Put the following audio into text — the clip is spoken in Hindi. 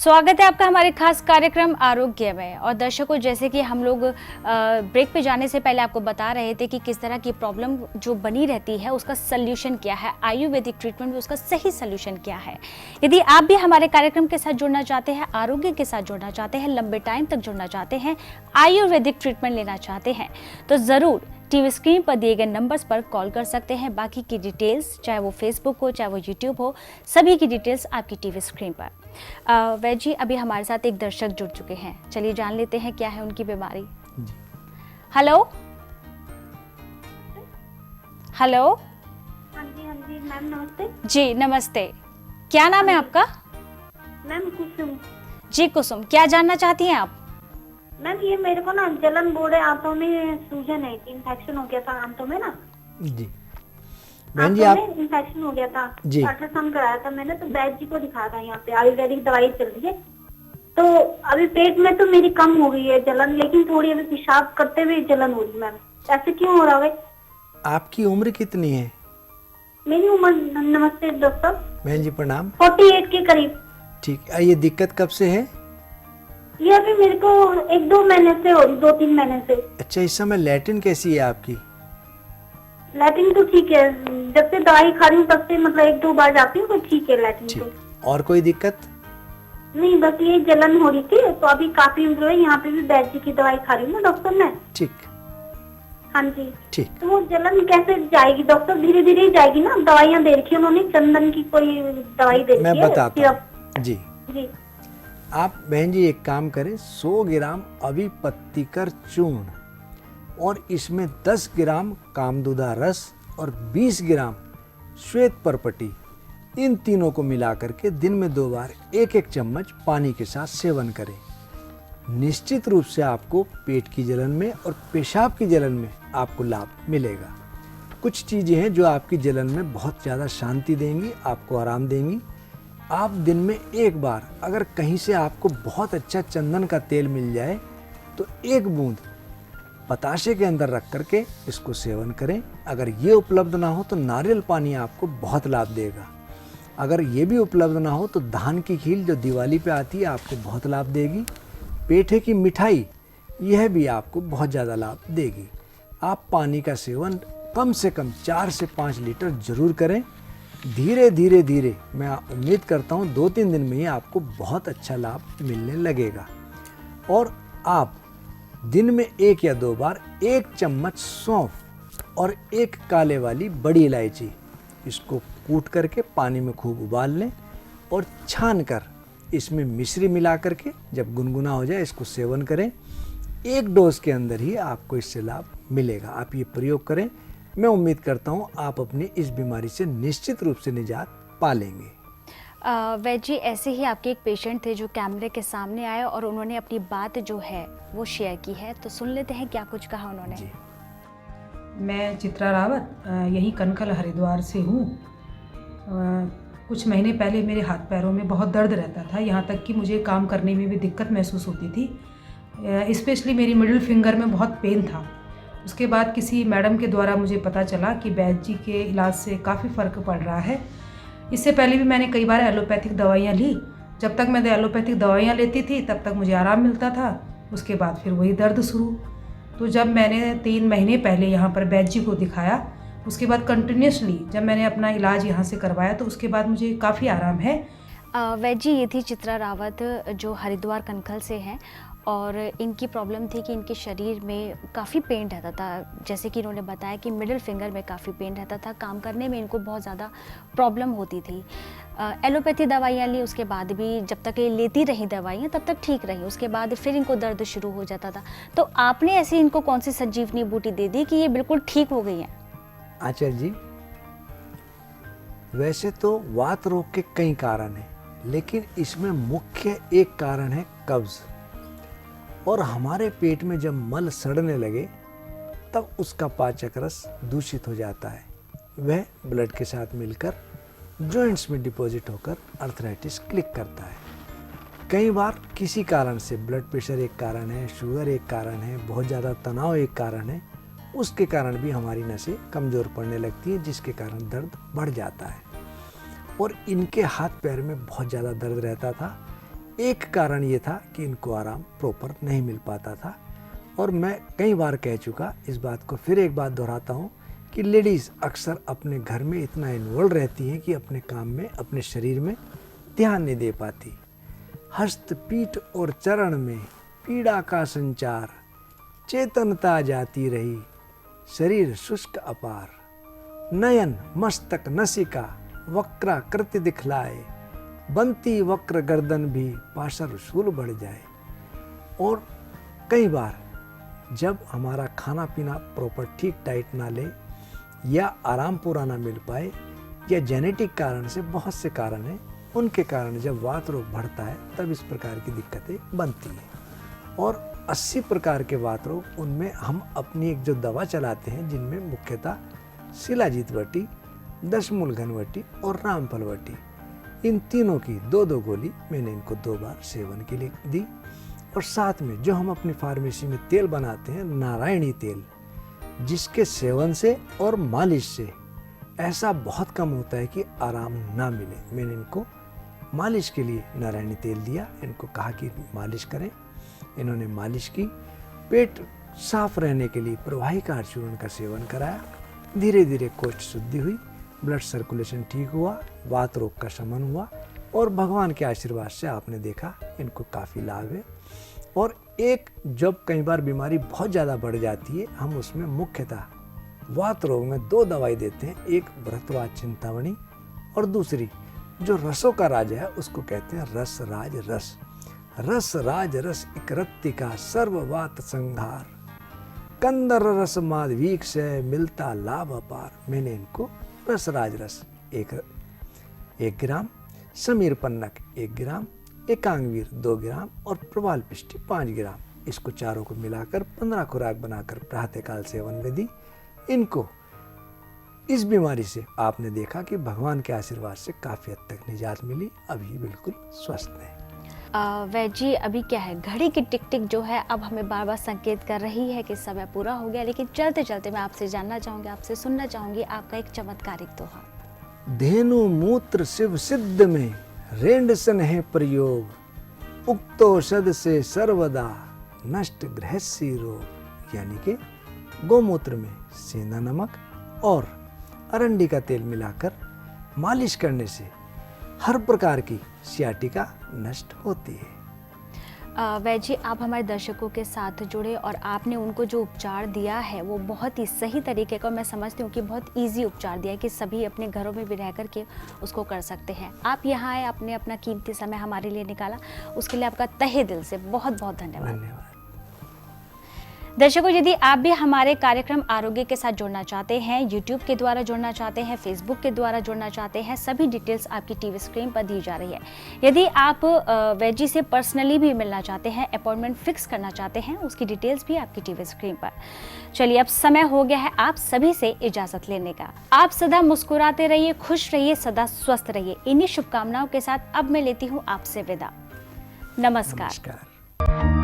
स्वागत है आपका हमारे खास कार्यक्रम आरोग्य में। और दर्शकों, जैसे कि हम लोग ब्रेक पे जाने से पहले आपको बता रहे थे कि किस तरह की प्रॉब्लम जो बनी रहती है उसका सल्यूशन क्या है, आयुर्वेदिक ट्रीटमेंट में उसका सही सल्यूशन क्या है। यदि आप भी हमारे कार्यक्रम के साथ जुड़ना चाहते हैं, आरोग्य के साथ जुड़ना चाहते हैं, लंबे टाइम तक जुड़ना चाहते हैं, आयुर्वेदिक ट्रीटमेंट लेना चाहते हैं, तो ज़रूर टीवी स्क्रीन पर दिए गए नंबर्स पर कॉल कर सकते हैं। बाकी की डिटेल्स, चाहे वो फेसबुक हो चाहे वो यूट्यूब हो, सभी की डिटेल्स आपकी टीवी स्क्रीन पर। वैद जी, अभी हमारे साथ एक दर्शक जुड़ चुके हैं, चलिए जान लेते हैं क्या है उनकी बीमारी। Hello hello. हाँ जी मैम, नमस्ते। जी नमस्ते, क्या नाम है आपका? मैम कुसुम। जी कुसुम, क्या जानना चाहती हैं आप? मैम ये मेरे को ना जलन बोर्ड है, आंतों में सूजन है, इन्फेक्शन हो गया था आंतों में ना। जी बहन जी, आप इन्फेक्शन हो गया था जी अल्ट्रासाउंड कराया था मैंने, तो वैद्य जी को दिखाया था। यहाँ पे आयुर्वेदिक दवाई चल रही है। तो अभी पेट में तो मेरी कम हो गई है जलन, लेकिन थोड़ी अभी पेशाब करते हुए जलन हो रही। मैम ऐसे क्यों हो रहा है? आपकी उम्र कितनी है? मेरी उम्र, नमस्ते डॉक्टर। बहन जी प्रणाम। 48 के करीब। ठीक है, ये दिक्कत कब से है? ये अभी मेरे को 1-2 महीने से हो रही, 2-3 महीने से। अच्छा, इस समय लैट्रिन कैसी है आपकी? लैट्रिन तो ठीक है, जब से दवाई खा रही हूँ तब से मतलब 1-2 बार जाती हूँ तो ठीक है लैट्रिन तो। और कोई दिक्कत नहीं, बस ये जलन हो रही थी, तो अभी काफी इम्प्रूव है। यहाँ पे भी वैद्य जी की दवाई खा रही हूँ ना डॉक्टर मैं। ठीक। हाँ जी ठीक। तो वो जलन कैसे जाएगी डॉक्टर? धीरे धीरे ही जाएगी ना? दवाइयाँ दे रखी है उन्होंने, चंदन की कोई दवाई दे रखी है। मैं बताता हूँ जी। जी आप बहन जी एक काम करें, 100 ग्राम अविपत्तिकर चूर्ण और इसमें 10 ग्राम कामदुदा रस और 20 ग्राम श्वेत परपटी, इन तीनों को मिला करके दिन में 2 बार 1-1 चम्मच पानी के साथ सेवन करें। निश्चित रूप से आपको पेट की जलन में और पेशाब की जलन में आपको लाभ मिलेगा। कुछ चीज़ें हैं जो आपकी जलन में बहुत ज़्यादा शांति देंगी, आपको आराम देंगी। आप दिन में 1 बार अगर कहीं से आपको बहुत अच्छा चंदन का तेल मिल जाए तो 1 बूंद बताशे के अंदर रख करके इसको सेवन करें। अगर ये उपलब्ध ना हो तो नारियल पानी आपको बहुत लाभ देगा। अगर ये भी उपलब्ध ना हो तो धान की खील जो दिवाली पे आती है आपको बहुत लाभ देगी। पेठे की मिठाई, यह भी आपको बहुत ज़्यादा लाभ देगी। आप पानी का सेवन कम से कम 4 से 5 लीटर जरूर करें। धीरे धीरे धीरे मैं उम्मीद करता हूँ 2-3 दिन में ही आपको बहुत अच्छा लाभ मिलने लगेगा। और आप दिन में 1 या 2 बार 1 चम्मच सौंफ और 1 काले वाली बड़ी इलायची, इसको कूट करके पानी में खूब उबाल लें और छान कर इसमें मिश्री मिला करके जब गुनगुना हो जाए इसको सेवन करें। 1 डोज के अंदर ही आपको इससे लाभ मिलेगा। आप ये प्रयोग करें, मैं उम्मीद करता हूँ आप अपनी इस बीमारी से निश्चित रूप से निजात पा लेंगे। वैद जी, ऐसे ही आपके एक पेशेंट थे जो कैमरे के सामने आए और उन्होंने अपनी बात जो है वो शेयर की है, तो सुन लेते हैं क्या कुछ कहा उन्होंने। जी। मैं चित्रा रावत यहीं कनखल हरिद्वार से हूँ। कुछ महीने पहले मेरे हाथ पैरों में बहुत दर्द रहता था, यहाँ तक कि मुझे काम करने में भी दिक्कत महसूस होती थी। स्पेशली मेरी मिडिल फिंगर में बहुत पेन था। उसके बाद किसी मैडम के द्वारा मुझे पता चला कि वैद्य जी के इलाज से काफ़ी फ़र्क पड़ रहा है। इससे पहले भी मैंने कई बार एलोपैथिक दवाइयाँ ली। जब तक मैं एलोपैथिक दवाइयाँ लेती थी तब तक मुझे आराम मिलता था, उसके बाद फिर वही दर्द शुरू। तो जब मैंने 3 महीने पहले यहाँ पर वैद्य जी को दिखाया, उसके बाद कंटिन्यूसली जब मैंने अपना इलाज यहाँ से करवाया तो उसके बाद मुझे काफ़ी आराम है। वैद जी, ये थी चित्रा रावत जो हरिद्वार कनखल से हैं और इनकी प्रॉब्लम थी कि इनके शरीर में काफ़ी पेन रहता था। जैसे कि इन्होंने बताया कि मिडिल फिंगर में काफ़ी पेन रहता था, काम करने में इनको बहुत ज़्यादा प्रॉब्लम होती थी। एलोपैथी दवाइयाँ ली, उसके बाद भी जब तक ये लेती रही दवाइयाँ तब तक ठीक रही, उसके बाद फिर इनको दर्द शुरू हो जाता था। तो आपने ऐसे इनको कौन सी संजीवनी बूटी दे दी कि ये बिल्कुल ठीक हो गई हैं? आचार्य जी, वैसे तो वात रोग के कई कारण हैं, लेकिन इसमें मुख्य एक कारण है कब्ज। और हमारे पेट में जब मल सड़ने लगे तब उसका पाचक रस दूषित हो जाता है। वह ब्लड के साथ मिलकर जॉइंट्स में डिपॉजिट होकर अर्थराइटिस क्लिक करता है। कई बार किसी कारण से, ब्लड प्रेशर एक कारण है, शुगर एक कारण है, बहुत ज़्यादा तनाव एक कारण है, उसके कारण भी हमारी नसें कमज़ोर पड़ने लगती हैं, जिसके कारण दर्द बढ़ जाता है। और इनके हाथ पैर में बहुत ज़्यादा दर्द रहता था। एक कारण ये था कि इनको आराम प्रॉपर नहीं मिल पाता था। और मैं कई बार कह चुका, इस बात को फिर एक बात दोहराता हूँ कि लेडीज़ अक्सर अपने घर में इतना इन्वॉल्व रहती हैं कि अपने काम में, अपने शरीर में ध्यान नहीं दे पाती। हस्त, पीठ और चरण में पीड़ा का संचार, चेतनता जाती रही, शरीर शुष्क अपार, नयन मस्तक नसिका वक्राकृति दिखलाए, बनती वक्र गर्दन भी पाशर शूल बढ़ जाए। और कई बार जब हमारा खाना पीना प्रॉपर ठीक डाइट ना ले या आराम पूरा ना मिल पाए या जेनेटिक कारण से, बहुत से कारण हैं, उनके कारण जब वात रोग बढ़ता है तब इस प्रकार की दिक्कतें बनती हैं। और 80 प्रकार के वात रोग, उनमें हम अपनी एक जो दवा चलाते हैं जिनमें मुख्यतः शिलाजीत वटी, दशमूल घनवटी और रामफल वटी, इन तीनों की 2-2 गोली मैंने इनको 2 बार सेवन के लिए दी। और साथ में जो हम अपनी फार्मेसी में तेल बनाते हैं, नारायणी तेल, जिसके सेवन से और मालिश से ऐसा बहुत कम होता है कि आराम ना मिले, मैंने इनको मालिश के लिए नारायणी तेल दिया। इनको कहा कि मालिश करें, इन्होंने मालिश की। पेट साफ रहने के लिए प्रवाहिका चूर्ण का सेवन कराया। धीरे धीरे कोष्ठ शुद्धि हुई, ब्लड सर्कुलेशन ठीक हुआ, वात रोग का शमन हुआ और भगवान के आशीर्वाद से आपने देखा इनको काफ़ी लाभ है। और एक, जब कई बार बीमारी बहुत ज़्यादा बढ़ जाती है, हम उसमें मुख्यतः वात रोग में 2 दवाई देते हैं, एक भ्रतवात चिंतामणि और दूसरी जो रसों का राजा है उसको कहते हैं रस राज रस। रस राज रस एक रत्तिका सर्ववात संहार, कंदर रस माधवीक से मिलता लाभ अपार। मैंने इनको रस राज रस 1 ग्राम, समीर पन्नक 1 ग्राम, एकांगवीर 2 ग्राम और प्रवाल पिष्टी 5 ग्राम, इसको चारों को मिलाकर 15 खुराक बनाकर प्रातःकाल सेवन में दी। इनको इस बीमारी से आपने देखा कि भगवान के आशीर्वाद से काफ़ी हद तक निजात मिली, अभी बिल्कुल स्वस्थ है। वैद्य जी, अभी क्या है, घड़ी की टिक टिक जो है अब हमें बार बार संकेत कर रही है कि समय पूरा हो गया, लेकिन चलते चलते मैं आपसे जानना चाहूँगी, आपसे सुनना चाहूँगी आपका एक चमत्कारिक दोहा। धेनु मूत्र शिव सिद्ध में रेंड सन है प्रयोग, उक्तौषध से सर्वदा नष्ट गृहस्थी रोग। यानी कि गोमूत्र में सेंधा नमक और अरंडी का तेल मिलाकर मालिश करने से हर प्रकार की सियाटिका नष्ट होती है। वैद्य जी, आप हमारे दर्शकों के साथ जुड़े और आपने उनको जो उपचार दिया है वो बहुत ही सही तरीके का, मैं समझती हूँ कि बहुत इजी उपचार दिया है कि सभी अपने घरों में भी रह कर के उसको कर सकते हैं। आप यहाँ आए, आपने अपना कीमती समय हमारे लिए निकाला, उसके लिए आपका तहे दिल से बहुत बहुत धन्यवाद। दर्शकों, यदि आप भी हमारे कार्यक्रम आरोग्य के साथ जुड़ना चाहते हैं, YouTube के द्वारा जुड़ना चाहते हैं, Facebook के द्वारा जुड़ना चाहते हैं, सभी डिटेल्स आपकी टीवी स्क्रीन पर दी जा रही है। यदि आप वैद्य जी से पर्सनली भी मिलना चाहते हैं, अपॉइंटमेंट फिक्स करना चाहते हैं, उसकी डिटेल्स भी आपकी टीवी स्क्रीन पर। चलिए, अब समय हो गया है आप सभी से इजाजत लेने का। आप सदा मुस्कुराते रहिए, खुश रहिए, सदा स्वस्थ रहिए। इन्हीं शुभकामनाओं के साथ अब मैं लेती हूँ आपसे विदा। नमस्कार।